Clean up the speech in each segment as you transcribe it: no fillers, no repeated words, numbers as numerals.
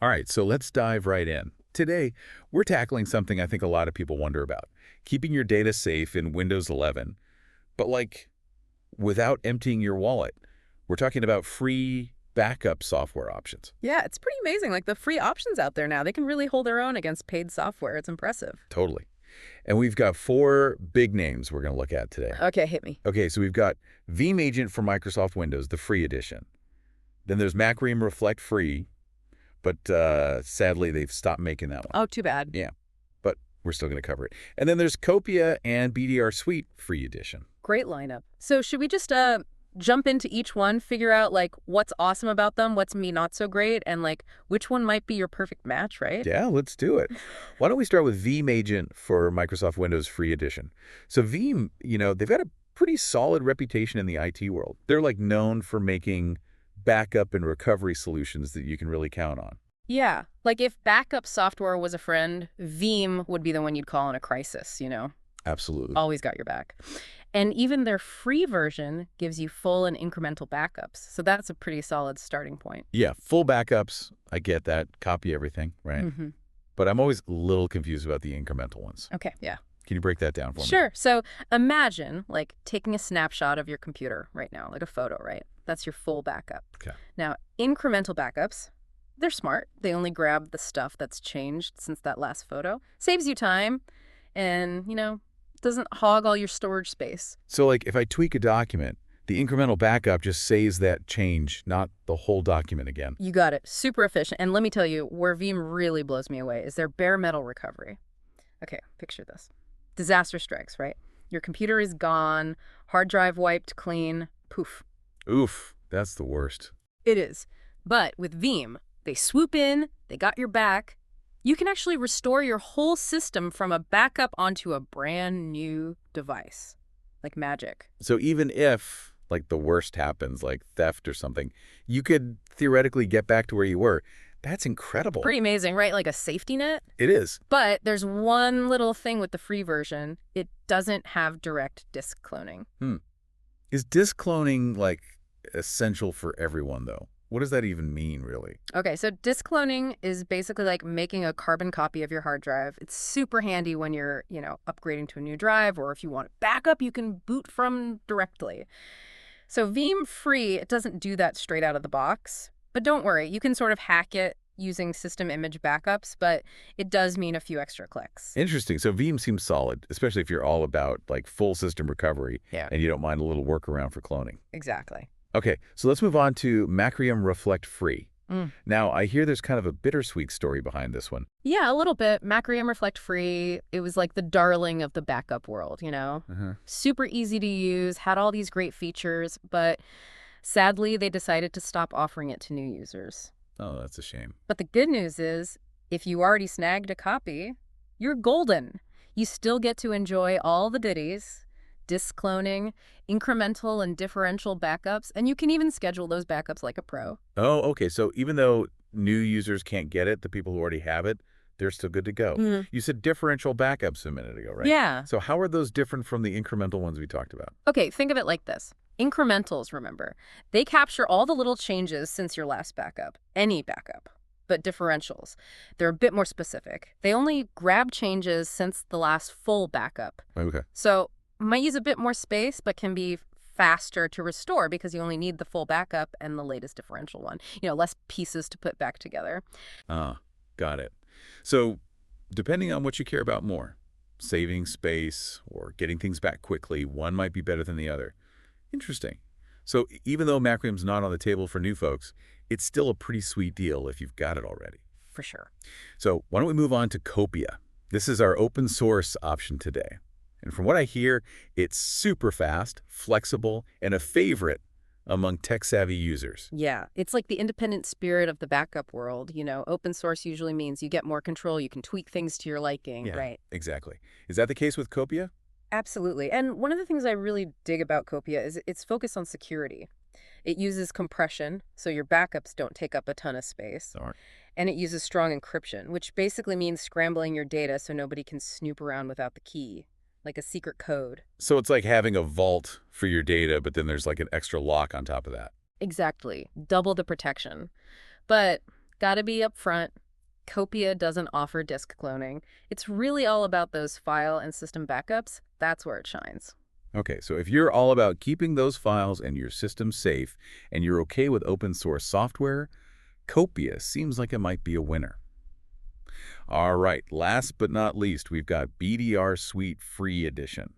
All right, so let's dive right in. Today, we're tackling something I think a lot of people wonder about, keeping your data safe in Windows 11, but without emptying your wallet. We're talking about free backup software options. Yeah, it's pretty amazing. Like the free options out there now, they can really hold their own against paid software. It's impressive. Totally. And we've got four big names we're going to look at today. Okay, hit me. Okay, so we've got Veeam Agent for Microsoft Windows, the free edition. Then there's Macrium Reflect Free, but sadly they've stopped making that one. Oh, too bad. Yeah, but we're still going to cover it. And then there's Copia and BDR Suite free edition. Great lineup. So should we just jump into each one, figure out like what's awesome about them, what's me not so great, and like which one might be your perfect match, right? Yeah, let's do it. Why don't we start with Veeam Agent for Microsoft Windows free edition? So Veeam, they've got a pretty solid reputation in the IT world. They're known for making backup and recovery solutions that you can really count on. Yeah, like if backup software was a friend, Veeam would be the one you'd call in a crisis. Absolutely. Always got your back. And even their free version gives you full and incremental backups. So that's a pretty solid starting point. Yeah, full backups. I get that. Copy everything, right? Mm-hmm. But I'm always a little confused about the incremental ones. Okay, yeah. Can you break that down for me? Sure. So imagine taking a snapshot of your computer right now, like a photo, right? That's your full backup. Okay. Now, incremental backups, they're smart. They only grab the stuff that's changed since that last photo. Saves you time and, doesn't hog all your storage space. So if I tweak a document, the incremental backup just saves that change, not the whole document again. You got it. Super efficient. And let me tell you, where Veeam really blows me away is their bare metal recovery. Okay, picture this. Disaster strikes, right? Your computer is gone, hard drive wiped clean, poof. Oof, that's the worst. It is. But with Veeam, they swoop in, they got your back. You can actually restore your whole system from a backup onto a brand new device, like magic. So even if, the worst happens, like theft or something, you could theoretically get back to where you were. That's incredible. Pretty amazing, right? Like a safety net? It is. But there's one little thing with the free version. It doesn't have direct disk cloning. Is disk cloning, essential for everyone, though? What does that even mean, really? Okay, so disk cloning is basically like making a carbon copy of your hard drive. It's super handy when you're, upgrading to a new drive, or if you want backup, you can boot from directly. So Veeam Free, it doesn't do that straight out of the box. But don't worry, you can sort of hack it using system image backups, but it does mean a few extra clicks. Interesting. So Veeam seems solid, especially if you're all about, full system recovery, Yeah. and you don't mind a little workaround for cloning. Exactly. Okay, so let's move on to Macrium Reflect Free. Now, I hear there's kind of a bittersweet story behind this one. Yeah, a little bit. Macrium Reflect Free, it was like the darling of the backup world, Super easy to use, had all these great features, but sadly, they decided to stop offering it to new users. Oh, that's a shame. But the good news is, if you already snagged a copy, you're golden. You still get to enjoy all the ditties, disk cloning, incremental and differential backups, and you can even schedule those backups like a pro. Oh, okay. So even though new users can't get it, the people who already have it, they're still good to go. You said differential backups a minute ago, right? Yeah. So how are those different from the incremental ones we talked about? Okay, think of it like this. Incrementals, remember, they capture all the little changes since your last backup, any backup. But differentials, they're a bit more specific. They only grab changes since the last full backup. Okay. So might use a bit more space, but can be faster to restore because you only need the full backup and the latest differential one. Less pieces to put back together. Got it. So depending on what you care about more, saving space or getting things back quickly, one might be better than the other. Interesting. So even though Macrium's not on the table for new folks, it's still a pretty sweet deal if you've got it already. For sure. So why don't we move on to Copia? This is our open source option today. And from what I hear, it's super fast, flexible, and a favorite among tech-savvy users. Yeah, it's like the independent spirit of the backup world. Open source usually means you get more control, you can tweak things to your liking, Yeah, right? exactly. Is that the case with Copia? Absolutely. And one of the things I really dig about Copia is its focus on security. It uses compression, so your backups don't take up a ton of space. All right. And it uses strong encryption, which basically means scrambling your data so nobody can snoop around without the key, like a secret code. So it's like having a vault for your data, but then there's an extra lock on top of that. Exactly. Double the protection. But Gotta be upfront. Copia doesn't offer disk cloning. It's really all about those file and system backups. That's where it shines. Okay, so if you're all about keeping those files and your system safe, and you're okay with open source software, Copia seems like it might be a winner. All right, last but not least, we've got BDR Suite Free Edition.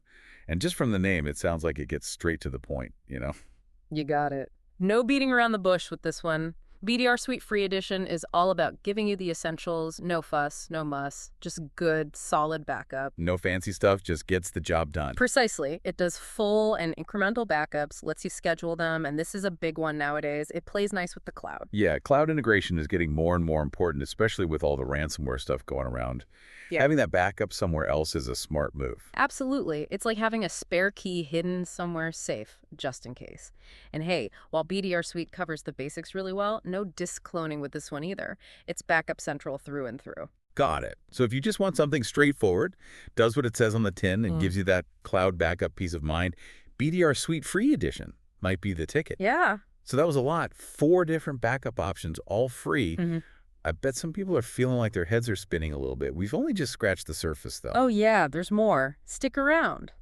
And just from the name, it sounds like it gets straight to the point? You got it. No beating around the bush with this one. BDR Suite Free Edition is all about giving you the essentials, no fuss, no muss, just good, solid backup. No fancy stuff, just gets the job done. Precisely. It does full and incremental backups, lets you schedule them, and this is a big one nowadays. It plays nice with the cloud. Yeah, cloud integration is getting more and more important, especially with all the ransomware stuff going around. Yeah. Having that backup somewhere else is a smart move. Absolutely. It's like having a spare key hidden somewhere safe, just in case. And hey, while BDR Suite covers the basics really well, no disk cloning with this one either. It's backup central through and through. Got it. So if you just want something straightforward, does what it says on the tin, and gives you that cloud backup peace of mind, BDR Suite Free Edition might be the ticket. Yeah. So that was a lot. 4 different backup options, all free. I bet some people are feeling like their heads are spinning a little bit. We've only just scratched the surface, though. Oh yeah, there's more. Stick around.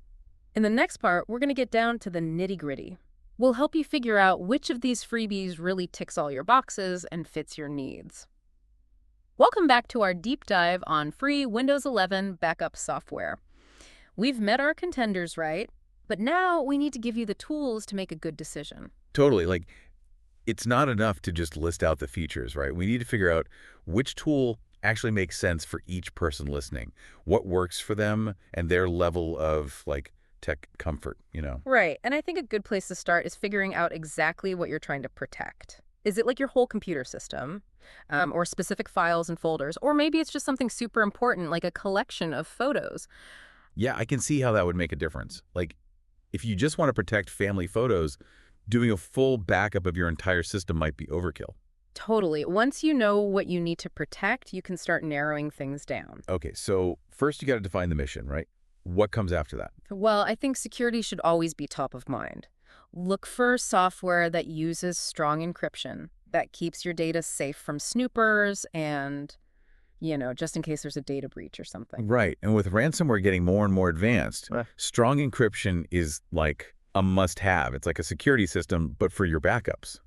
In the next part, we're going to get down to the nitty-gritty. We'll help you figure out which of these freebies really ticks all your boxes and fits your needs. Welcome back to our deep dive on free Windows 11 backup software. We've met our contenders, right? But now we need to give you the tools to make a good decision. Totally. Like, it's not enough to just list out the features, right? We need to figure out which tool actually makes sense for each person listening, what works for them, and their level of, like, tech comfort? Right, and I think a good place to start is figuring out exactly what you're trying to protect. Is it like your whole computer system, or specific files and folders, or maybe it's just something super important like a collection of photos? Yeah, I can see how that would make a difference. Like, if you just want to protect family photos, doing a full backup of your entire system might be overkill. Totally. Once you know what you need to protect, you can start narrowing things down. Okay, so first you got to define the mission, right? What comes after that? Well, I think security should always be top of mind. Look for software that uses strong encryption, that keeps your data safe from snoopers and, just in case there's a data breach or something. Right, and with ransomware getting more and more advanced, strong encryption is like a must-have. It's like a security system, but for your backups.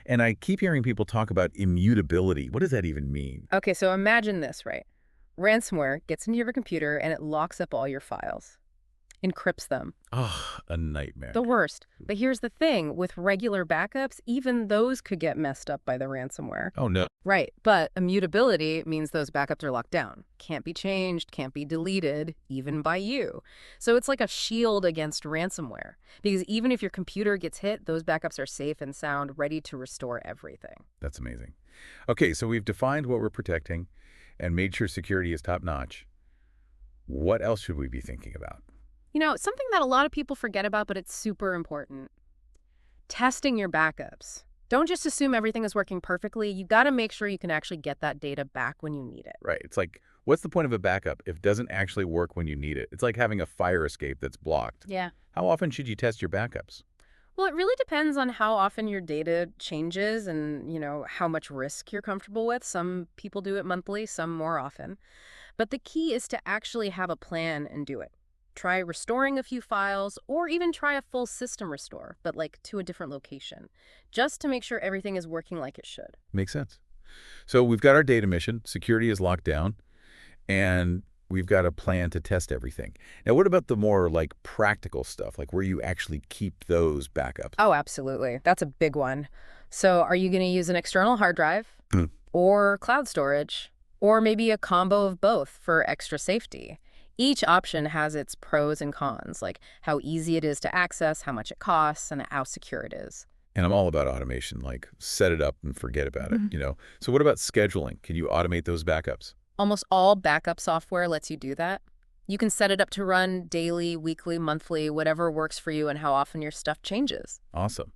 And I keep hearing people talk about immutability. What does that even mean? Okay, so imagine this, right? Ransomware gets into your computer and it locks up all your files, encrypts them. Oh, a nightmare. The worst. But here's the thing, with regular backups, even those could get messed up by the ransomware. Oh, no. Right, but immutability means those backups are locked down. Can't be changed, can't be deleted, even by you. So it's like a shield against ransomware. Because even if your computer gets hit, those backups are safe and sound, ready to restore everything. That's amazing. Okay, so we've defined what we're protecting and made sure security is top-notch. What else should we be thinking about? Something that a lot of people forget about, but it's super important. Testing your backups. Don't just assume everything is working perfectly. You got to make sure you can actually get that data back when you need it. Right. It's like, what's the point of a backup if it doesn't actually work when you need it? It's like having a fire escape that's blocked. Yeah. How often should you test your backups? Well, it really depends on how often your data changes and, how much risk you're comfortable with. Some people do it monthly, some more often. But the key is to actually have a plan and do it. Try restoring a few files, or even try a full system restore, but like to a different location, just to make sure everything is working like it should. Makes sense. So we've got our data mission, security is locked down, and we've got a plan to test everything. Now, what about the more like practical stuff, like where you actually keep those backups? Oh, absolutely. That's a big one. So are you going to use an external hard drive or cloud storage, or maybe a combo of both for extra safety? Each option has its pros and cons, like how easy it is to access, how much it costs, and how secure it is. And I'm all about automation, like set it up and forget about it. So what about scheduling? Can you automate those backups? Almost all backup software lets you do that. You can set it up to run daily, weekly, monthly, whatever works for you and how often your stuff changes. Awesome.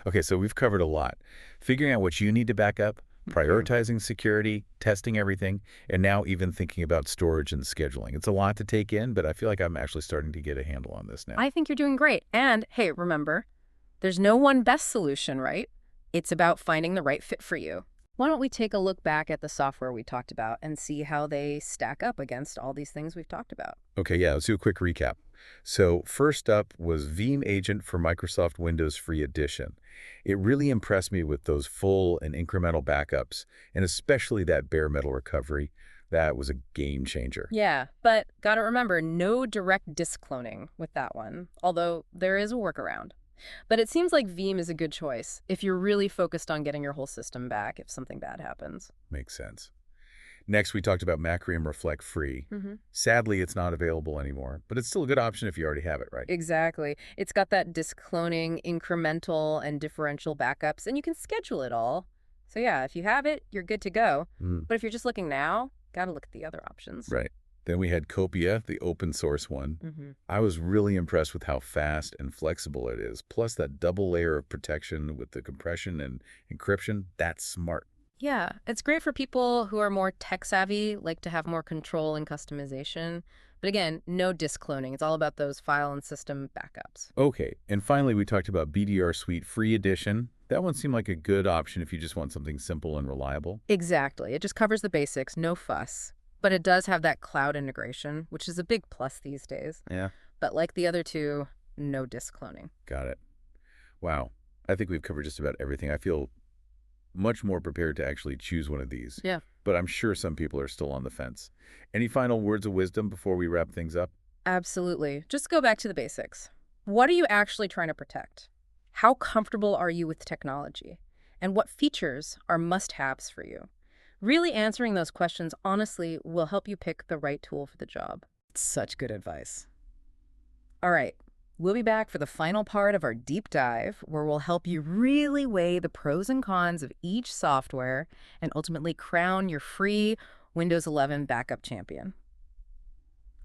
Okay, so we've covered a lot. Figuring out what you need to back up, prioritizing security, testing everything, and now even thinking about storage and scheduling. It's a lot to take in, but I feel like I'm actually starting to get a handle on this now. I think you're doing great. And hey, remember, there's no one best solution, right? It's about finding the right fit for you. Why don't we take a look back at the software we talked about and see how they stack up against all these things we've talked about? Okay, yeah, let's do a quick recap. So first up was Veeam Agent for Microsoft Windows Free Edition. It really impressed me with those full and incremental backups, and especially that bare metal recovery. That was a game changer. Yeah, but gotta remember, no direct disk cloning with that one, although there is a workaround. But it seems like Veeam is a good choice if you're really focused on getting your whole system back if something bad happens. Makes sense. Next, we talked about Macrium Reflect Free. hmm Sadly, it's not available anymore, but it's still a good option if you already have it, right? Exactly. It's got that disk cloning, incremental, and differential backups, and you can schedule it all. So yeah, if you have it, you're good to go. Mm, But if you're just looking now, gotta look at the other options. right. Then we had Copia, the open source one. hmm I was really impressed with how fast and flexible it is. Plus that double layer of protection with the compression and encryption, that's smart. Yeah, it's great for people who are more tech savvy, like to have more control and customization. But again, no disk cloning. It's all about those file and system backups. Okay, and finally we talked about BDR Suite Free Edition. That one seemed like a good option if you just want something simple and reliable. Exactly. It just covers the basics, no fuss. But it does have that cloud integration, which is a big plus these days. Yeah. But like the other two, no disk cloning. Got it. Wow. I think we've covered just about everything. I feel much more prepared to actually choose one of these. Yeah. But I'm sure some people are still on the fence. Any final words of wisdom before we wrap things up? Absolutely. Just go back to the basics. What are you actually trying to protect? How comfortable are you with technology? And what features are must-haves for you? Really answering those questions honestly will help you pick the right tool for the job. Such good advice. All right. We'll be back for the final part of our deep dive, where we'll help you really weigh the pros and cons of each software and ultimately crown your free Windows 11 backup champion.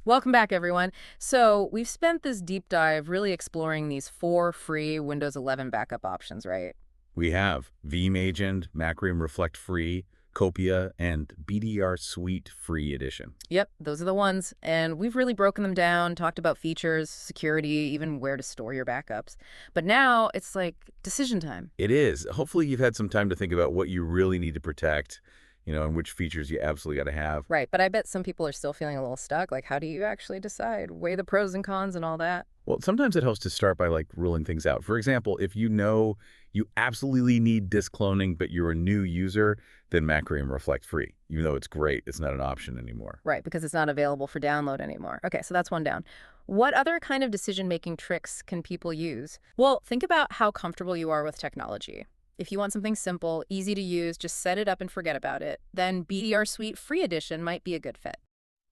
Welcome back, everyone. So we've spent this deep dive really exploring these 4 free Windows 11 backup options, right? We have Veeam Agent, Macrium Reflect Free, Copia, and BDR Suite Free Edition. Yep, those are the ones. And we've really broken them down, talked about features, security, even where to store your backups. But now it's like decision time. It is. Hopefully you've had some time to think about what you really need to protect, and which features you absolutely got to have. Right, but I bet some people are still feeling a little stuck. Like, how do you actually decide? Weigh the pros and cons and all that. Well, sometimes it helps to start by ruling things out. For example, if you know you absolutely need disk cloning, but you're a new user, then Macrium Reflect Free. Even though it's great, it's not an option anymore. Right, because it's not available for download anymore. Okay, so that's one down. What other kind of decision-making tricks can people use? Well, think about how comfortable you are with technology. If you want something simple, easy to use, just set it up and forget about it, then BDR Suite Free Edition might be a good fit.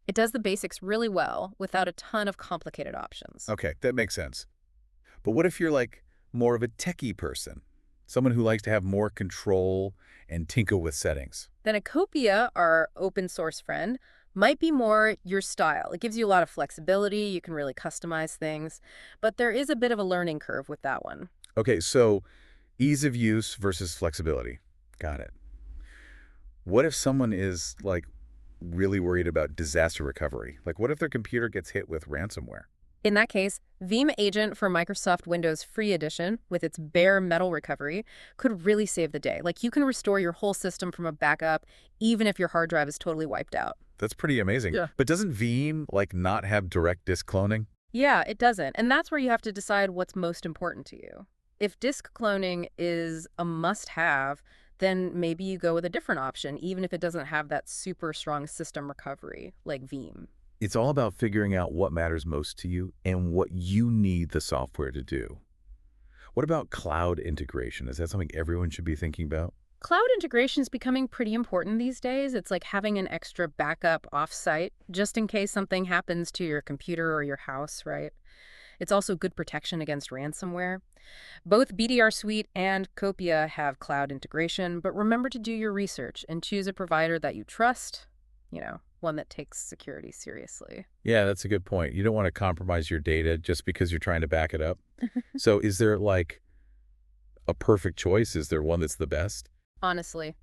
It does the basics really well without a ton of complicated options. Okay, that makes sense. But what if you're more of a techie person? Someone who likes to have more control and tinker with settings. Then Acopia, our open source friend, might be more your style. It gives you a lot of flexibility, you can really customize things, but there is a bit of a learning curve with that one. Okay, so ease of use versus flexibility. Got it. What if someone is really worried about disaster recovery? What if their computer gets hit with ransomware? In that case, Veeam Agent for Microsoft Windows Free Edition, with its bare metal recovery, could really save the day. You can restore your whole system from a backup, even if your hard drive is totally wiped out. That's pretty amazing. Yeah. But doesn't Veeam not have direct disk cloning? Yeah, it doesn't. And that's where you have to decide what's most important to you. If disk cloning is a must-have, then maybe you go with a different option, even if it doesn't have that super strong system recovery like Veeam. It's all about figuring out what matters most to you and what you need the software to do. What about cloud integration? Is that something everyone should be thinking about? Cloud integration is becoming pretty important these days. It's like having an extra backup offsite just in case something happens to your computer or your house, right? It's also good protection against ransomware. Both BDR Suite and Copia have cloud integration, but remember to do your research and choose a provider that you trust, one that takes security seriously. Yeah, that's a good point. You don't want to compromise your data just because you're trying to back it up. So is there a perfect choice? Is there one that's the best? Honestly,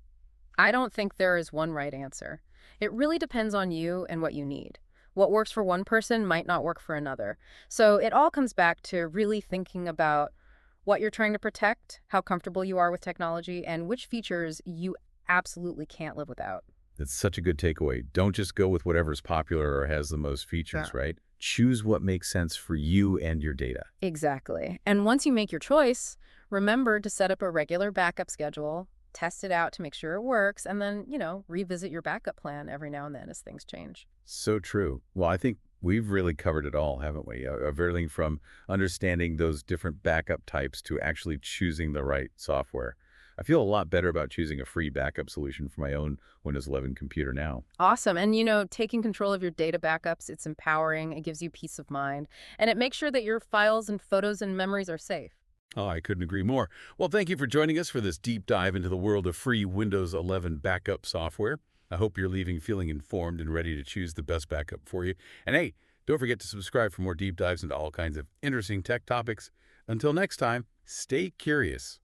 I don't think there is one right answer. It really depends on you and what you need. What works for one person might not work for another. So it all comes back to really thinking about what you're trying to protect, how comfortable you are with technology, and which features you absolutely can't live without. That's such a good takeaway. Don't just go with whatever's popular or has the most Yeah. features, right? Choose what makes sense for you and your data. Exactly. And once you make your choice, remember to set up a regular backup schedule, test it out to make sure it works, and then, revisit your backup plan every now and then as things change. So true. Well, I think we've really covered it all, haven't we? Of everything from understanding those different backup types to actually choosing the right software. I feel a lot better about choosing a free backup solution for my own Windows 11 computer now. Awesome. And, taking control of your data backups, it's empowering, it gives you peace of mind, and it makes sure that your files and photos and memories are safe. Oh, I couldn't agree more. Well, thank you for joining us for this deep dive into the world of free Windows 11 backup software. I hope you're leaving feeling informed and ready to choose the best backup for you. And hey, don't forget to subscribe for more deep dives into all kinds of interesting tech topics. Until next time, stay curious.